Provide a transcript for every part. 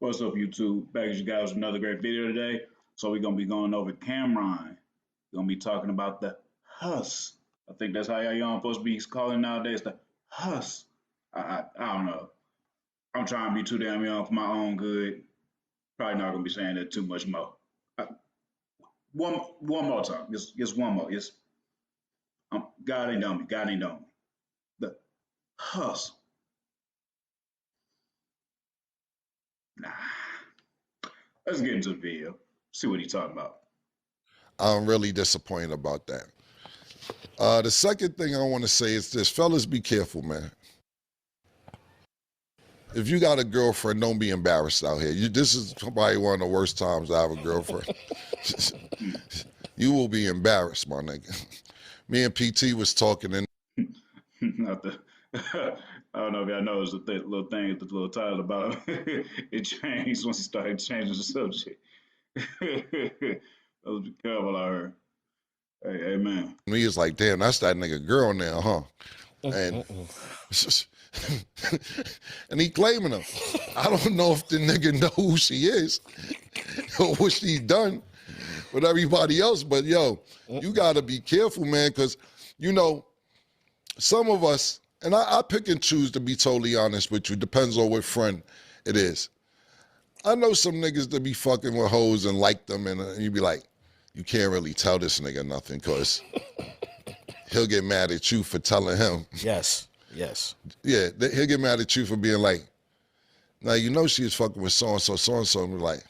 What's up, YouTube? Back at you guys with another great video today. So we're gonna be going over Cameron. We're gonna be talking about the Huss. I think that's how y'all young supposed to be calling nowadays, the Huss. I don't know. I'm trying to be too damn young for my own good. Probably not gonna be saying that too much more. Uh, one more time. Just one more. Just God ain't done me. God ain't done me. The Huss. Nah. Let's get into the video. See what he's talking about. I'm really disappointed about that. The second thing I want to say is this. Fellas, be careful, man. If you got a girlfriend, don't be embarrassed out here. This is probably one of the worst times I have a girlfriend. You will be embarrassed, my nigga. Me and PT was talking and Not the, I don't know if y'all noticed the little thing at the little title about it changed once he started changing the subject. Let's be careful out here. Hey, man. he was like, damn, that's that nigga girl now, huh? And and he claiming her. I don't know if the nigga know who she is or what she done with everybody else, but yo, you gotta be careful, man, because you know, some of us, and I pick and choose to be totally honest with you, depends on what friend it is. I know some niggas that be fucking with hoes and like them, and you be like, you can't really tell this nigga nothing because he'll get mad at you for telling him. Yes. Yeah, he'll get mad at you for being like, now you know she was fucking with so-and-so, and we're like,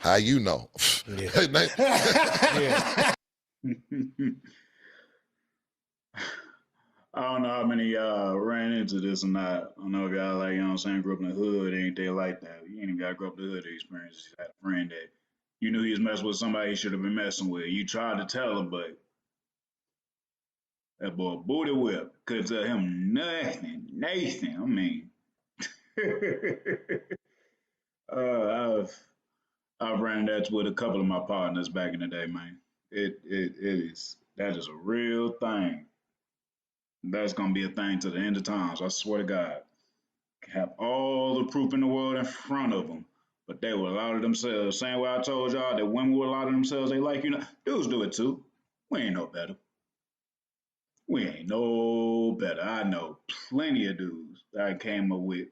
how you know? Yeah. Yeah. I don't know how many y'all ran into this or not. I don't know if y'all like, you know what I'm saying, grew up in the hood, ain't they like that. You ain't even got to grow up in the hood to experience. You had a friend that you knew he was messing with somebody he should have been messing with. You tried to tell him, but that boy booty whip couldn't tell him nothing. Nathan, I mean. I've ran that with a couple of my partners back in the day, man. That is a real thing. That's gonna be a thing to the end of times. I swear to God. Have all the proof in the world in front of them, but they will lie to themselves. Same way I told y'all that women will lie to themselves. They like, dudes do it too. We ain't no better. We ain't no better. I know plenty of dudes that I came up with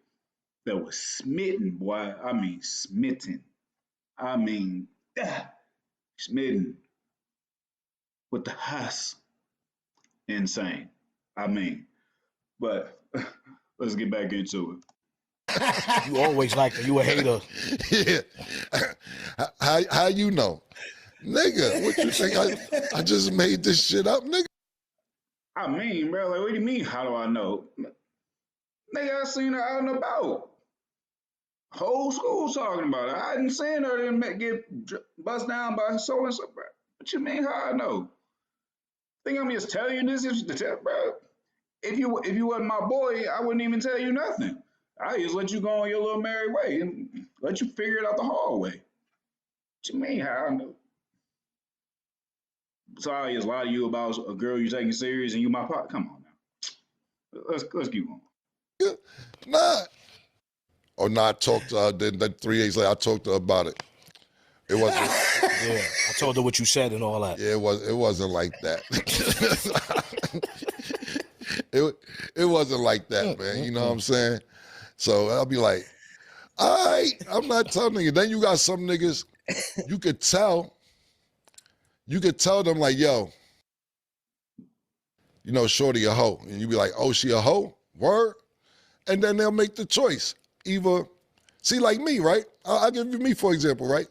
that was smitten, boy. I mean smitten. I mean smitten with the Huss. Insane. I mean, but let's get back into it. You always like you a hater. Yeah. How you know? Nigga, what you think? I just made this shit up, nigga? I mean, bro, like, what do you mean, how do I know? Nigga, I seen her out and about. Whole school talking about it. I didn't seen her get bust down by so and so, bro. What you mean, how I know? Think I'm just telling you this to tell, bro? If you wasn't my boy, I wouldn't even tell you nothing. I just let you go on your little merry way and let you figure it out the hard way. What you mean, how I know? So I just lie to you about a girl you taking serious and you my partner. Come on now. Let's keep on. Yeah, nah. Or not talk to her. Then 3 days later, I talked to her about it. It wasn't. Yeah, I told her what you said and all that. Yeah, it wasn't like that. it wasn't like that, man. You know what I'm saying? So I'll be like, all right, I'm not telling you. Then you got some niggas, you could tell them like, yo, shorty a hoe. And you be like, oh, she a hoe? Word? And then they'll make the choice. Either, see, like me, right? I'll give you me, for example, right?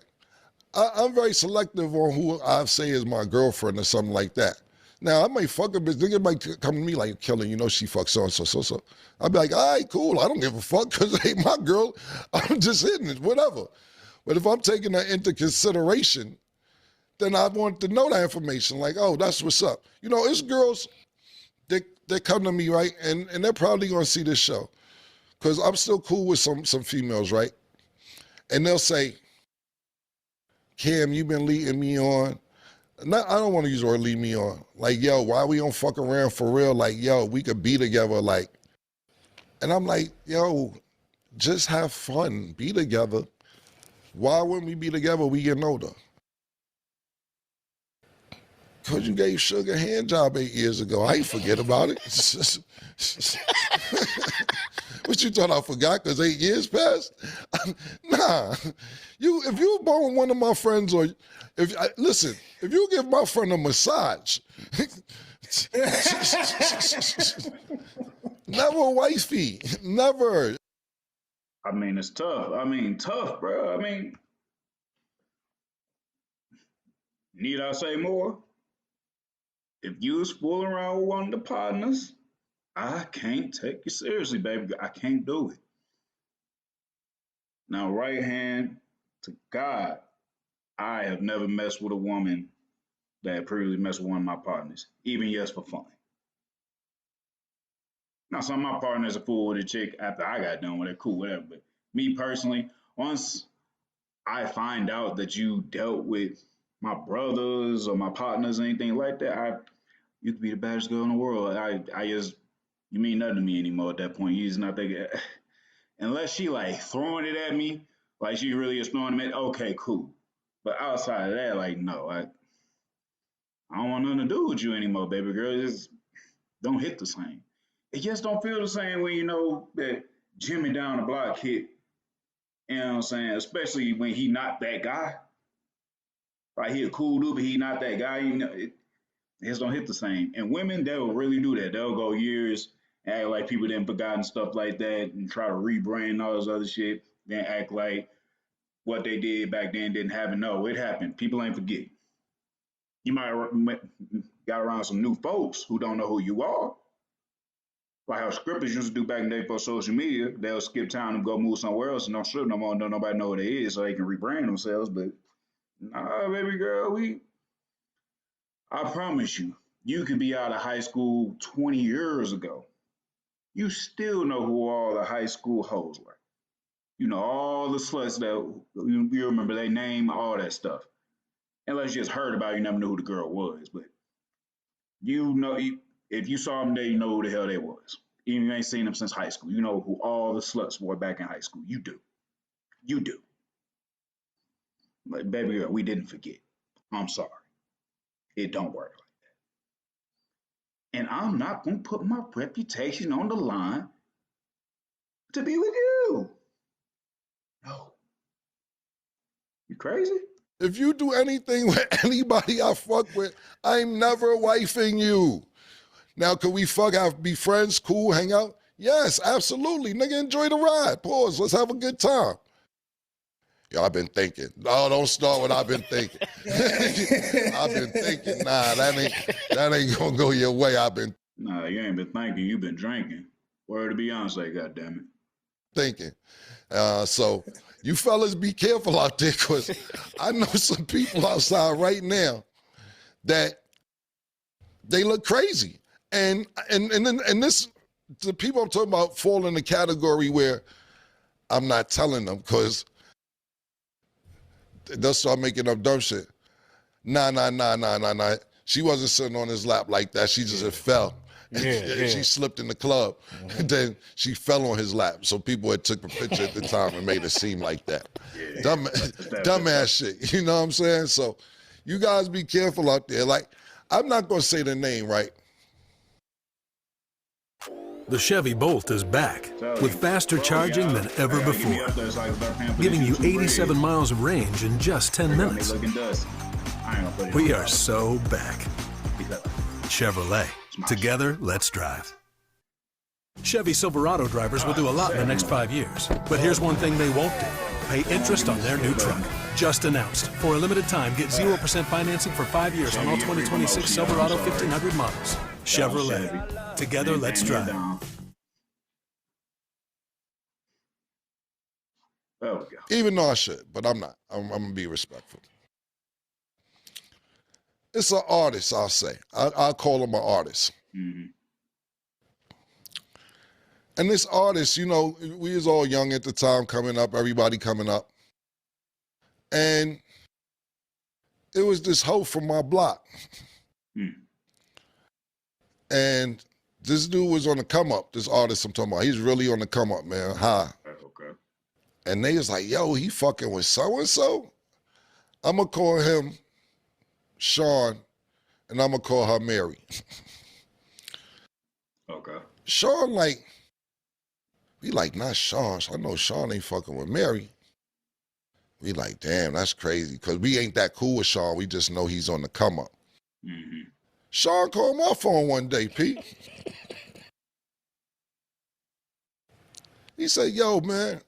I'm very selective on who I say is my girlfriend or something like that. Now, I might fuck a bitch. Nigga might come to me like, Kelly, she fucks so-and-so. I'll be like, all right, cool. I don't give a fuck because it ain't my girl. I'm just hitting it, whatever. But if I'm taking that into consideration, then I want to know that information. Like, oh, that's what's up. It's girls that come to me, right? And they're probably going to see this show because I'm still cool with some females, right? And they'll say, Cam, you been leading me on. I don't want to use the word lead me on. Like, yo, why we don't fuck around for real? Like, yo, we could be together. Like, and I'm like, yo, just have fun, be together. Why wouldn't we be together? We getting older. Because you gave Sugar a hand job 8 years ago. I ain't forget about it. What you thought I forgot because 8 years passed? Nah. If you were born with one of my friends, or listen, if you give my friend a massage, never wifey, never. I mean, it's tough. I mean, tough, bro. I mean, need I say more? If you was fooling around with one of the partners, I can't take you seriously, baby. I can't do it. Now, right hand to God, I have never messed with a woman that previously messed with one of my partners, even yes for fun. Now, some of my partners are fool with a chick after I got done with it, cool, whatever. But me personally, once I find out that you dealt with my brothers or my partners or anything like that, you could be the baddest girl in the world. I just, you mean nothing to me anymore at that point. You just not thinking, unless she like throwing it at me, like she really is throwing it, okay, cool. But outside of that, like, no, I don't want nothing to do with you anymore, baby girl. It just don't hit the same. It just don't feel the same when you know that Jimmy down the block hit. You know what I'm saying? Especially when he not that guy. Like he a cool dude, but he not that guy. You know, it just don't hit the same. And women, they'll really do that. They'll go years and act like people didn't forgotten stuff like that and try to rebrand all this other shit. Then act like what they did back then didn't happen. No, it happened. People ain't forget. You might have got around some new folks who don't know who you are. Like how scripters used to do back in the day before social media. They'll skip town and go move somewhere else and don't strip no more. Don't nobody know who they is, so they can rebrand themselves. But nah, baby girl, I promise you, you could be out of high school 20 years ago. You still know who all the high school hoes were. You know all the sluts that you remember their name, all that stuff. Unless you just heard about it, you never knew who the girl was. But you know, if you saw them there, you know who the hell they was. Even if you ain't seen them since high school. You know who all the sluts were back in high school. You do. You do. But baby girl, we didn't forget. I'm sorry. It don't work like that. And I'm not going to put my reputation on the line to be with you. No. You crazy? If you do anything with anybody I fuck with, I'm never wifing you. Now, can we be friends, cool, hang out? Yes, absolutely. Nigga, enjoy the ride. Pause. Let's have a good time. Yo, I've been thinking. No, don't start what I've been thinking. I've been thinking, nah, that ain't gonna go your way. Nah, you ain't been thinking, you been drinking. Word to Beyonce, goddammit. Thinking. So you fellas be careful out there, because I know some people outside right now that they look crazy. And this, the people I'm talking about fall in the category where I'm not telling them, because they'll start making up dumb shit. Nah. She wasn't sitting on his lap like that. She just fell. Yeah. She slipped in the club. And then she fell on his lap. So people had took a picture at the time and made it seem like that. Yeah. Dumbass shit. You know what I'm saying? So you guys be careful out there. Like, I'm not going to say the name, right? The Chevy Bolt is back with faster charging than ever before, giving you 87 miles of range in just 10 minutes. We are so back. Chevrolet. Together, let's drive. Chevy Silverado drivers will do a lot in the next 5 years. But here's one thing they won't do. Pay interest on their new truck. Just announced. For a limited time, get 0% financing for 5 years on all 2026 Silverado 1500 models. Chevrolet. Together, let's drive. There we go. Even though I should, but I'm not. I'm going to be respectful. It's an artist, I'll say. I'll call him an artist. Mm-hmm. And this artist, you know, we was all young at the time, coming up, everybody coming up. And it was this hoe from my block. Mm. And this dude was on the come up, this artist I'm talking about. He's really on the come up, man. High. Okay. And they was like, yo, he fucking with so-and-so? I'm going to call him Sean, and I'm going to call her Mary. Okay. Sean like, we like, not Sean. I know Sean ain't fucking with Mary. We like, damn, that's crazy. Because we ain't that cool with Sean. We just know he's on the come up. Mm-hmm. Sean called my phone one day, Pete. He said, yo, man.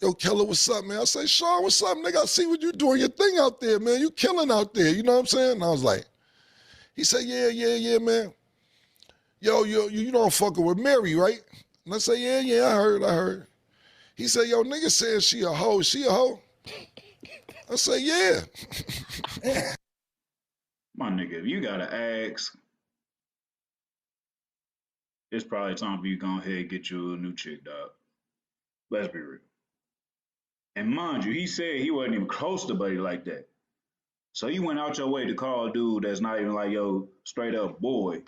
Yo, Keller, what's up, man? I say, Sean, what's up, nigga? I see what you doing your thing out there, man. You killing out there. You know what I'm saying? And I was like, he said, yeah, man. Yo, you don't fucking with Mary, right? And I say, yeah, I heard. He said, yo, nigga said she a hoe. She a hoe? I say, yeah. My nigga, if you gotta ask, it's probably time for you to go ahead and get you a new chick, dog. Let's be real. And mind you, he said he wasn't even close to Buddy like that. So you went out your way to call a dude that's not even like yo straight up boy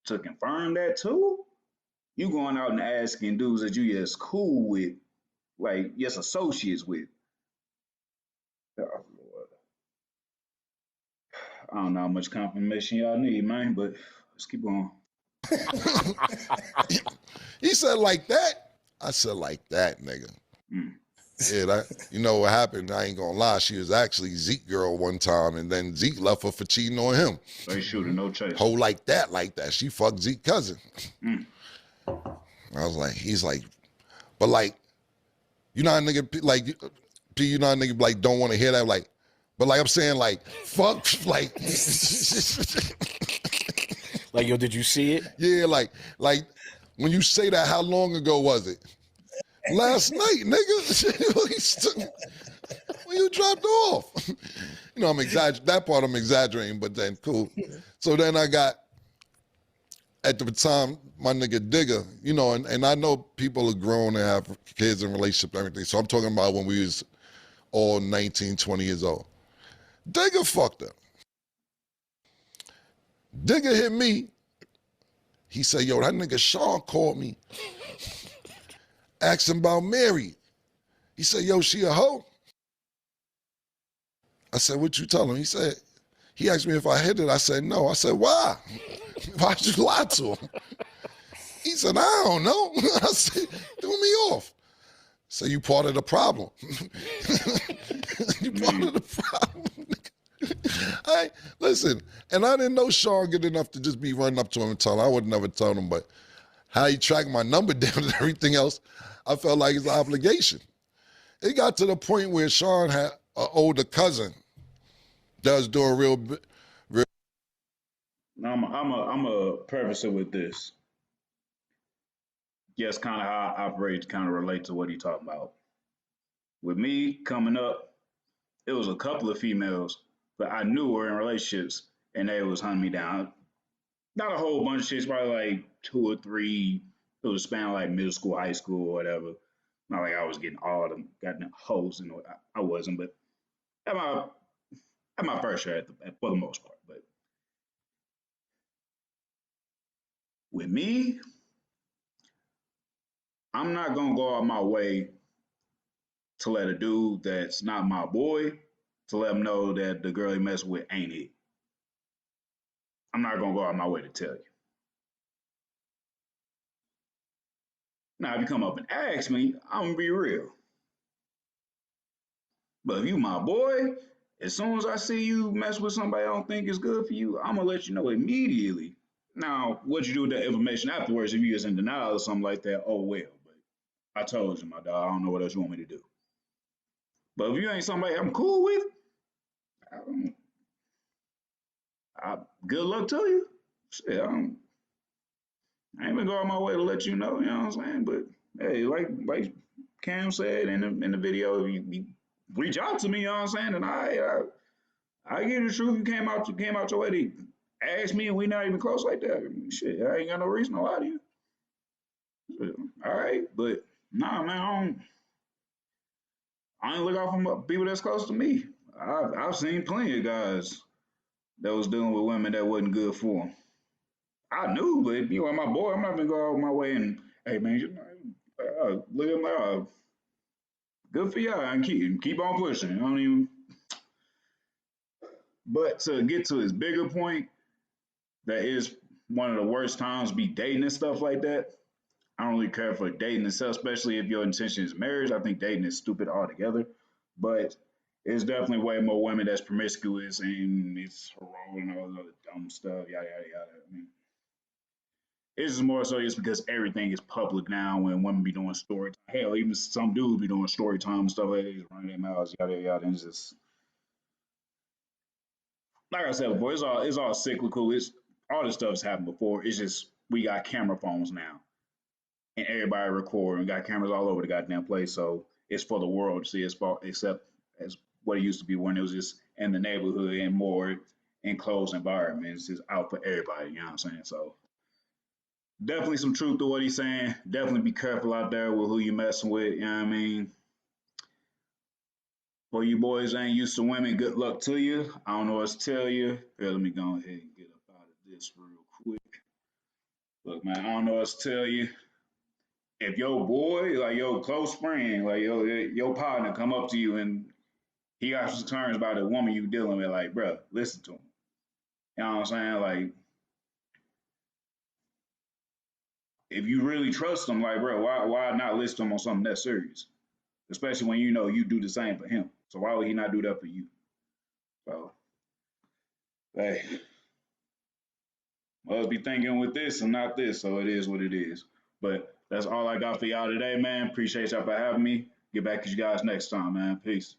to confirm that too? You going out and asking dudes that you just cool with, like just associates with. Oh, Lord. I don't know how much confirmation y'all need, man, but let's keep going. He said, like that? I said, like that, nigga. Mm. Yeah, you know what happened? I ain't gonna lie. She was actually Zeke girl one time, and then Zeke left her for cheating on him. Straight shooter, no chase. Hoe like that. She fucked Zeke's cousin. Mm. I was like, he's like, but like, you know how nigga, like, you know how nigga, like, don't want to hear that? Like, but like I'm saying, like, fuck, like. Like, yo, did you see it? Yeah, like when you say that, how long ago was it? Last night, nigga. When you dropped off. You know, I'm exaggerating. That part I'm exaggerating, but then cool. So then I got, at the time, my nigga Digger, you know, and I know people are grown and have kids and relationships and everything. So I'm talking about when we was all 19, 20 years old. Digger fucked up. Digger hit me. He said, yo, that nigga Sean called me. Asked him about Mary. He said, yo, she a hoe? I said, what you tell him? He asked me if I hit it. I said, no. I said, why? Why'd you lie to him? He said, I don't know. I said, threw me off. So you part of the problem. You part of the problem. Listen, and I didn't know Sean good enough to just be running up to him and tell him. I would never tell him, but how he tracked my number down and everything else, I felt like it's an obligation. It got to the point where Sean had an older cousin that was doing real. Now I'm a preface it with this. Yes, kind of how I operate kind of relate to what he talking about. With me coming up, it was a couple of females that I knew were in relationships, and they was hunting me down. Not a whole bunch of shit, probably like 2 or 3. It was a span of like middle school, high school, or whatever. Not like I was getting all of them, gotten hoes, and I wasn't, but at my first share for the most part. But with me, I'm not gonna go out my way to let a dude that's not my boy to let him know that the girl he messed with ain't it. I'm not gonna go out my way to tell you. Now, if you come up and ask me, I'm gonna be real. But if you my boy, as soon as I see you mess with somebody I don't think is good for you, I'm gonna let you know immediately. Now, what you do with that information afterwards, if you just in denial or something like that, oh well. But I told you, my dog, I don't know what else you want me to do. But if you ain't somebody I'm cool with, good luck to you. Shit, I ain't gonna go out my way to let you know, you know what I'm saying? But hey, like Cam said in the video, you reach out to me, you know what I'm saying? And I give you the truth. You came out your way to ask me, and we not even close like that. Shit, I ain't got no reason to lie to you. Shit, all right, but nah, man, I ain't look out for people that's close to me. I've seen plenty of guys that was dealing with women that wasn't good for them. I knew, but you know, my boy, I'm not gonna go out my way and, hey man, Look at my, good for y'all, and keep on pushing. I don't even. But to get to his bigger point, that is one of the worst times to be dating and stuff like that. I don't really care for dating itself, especially if your intention is marriage. I think dating is stupid altogether. But it's definitely way more women that's promiscuous and it's heroic and all that other dumb stuff, yada yada yada. I mean, it's just more so just because everything is public now when women be doing story time. Hell, even some dudes be doing story time and stuff like that, just running their mouths, yada yada yada. And it's just like I said before, it's all cyclical. It's all this stuff's happened before. It's just we got camera phones now and everybody recording. We got cameras all over the goddamn place, so it's for the world to see as far except as what it used to be when it was just in the neighborhood and more enclosed environments, just out for everybody. You know what I'm saying? So definitely some truth to what he's saying. Definitely be careful out there with who you messing with. You know what I mean? For you boys ain't used to women, good luck to you. I don't know what to tell you. Here, let me go ahead and get up out of this real quick. Look, man, I don't know what to tell you. If your boy, like your close friend, like your partner come up to you and he got concerns about the woman you dealing with, like, bro, listen to him. You know what I'm saying? Like, if you really trust him, like, bro, why not listen to him on something that serious? Especially when you know you do the same for him. So why would he not do that for you? So, hey, must be thinking with this and not this. So it is what it is. But that's all I got for y'all today, man. Appreciate y'all for having me. Get back to you guys next time, man. Peace.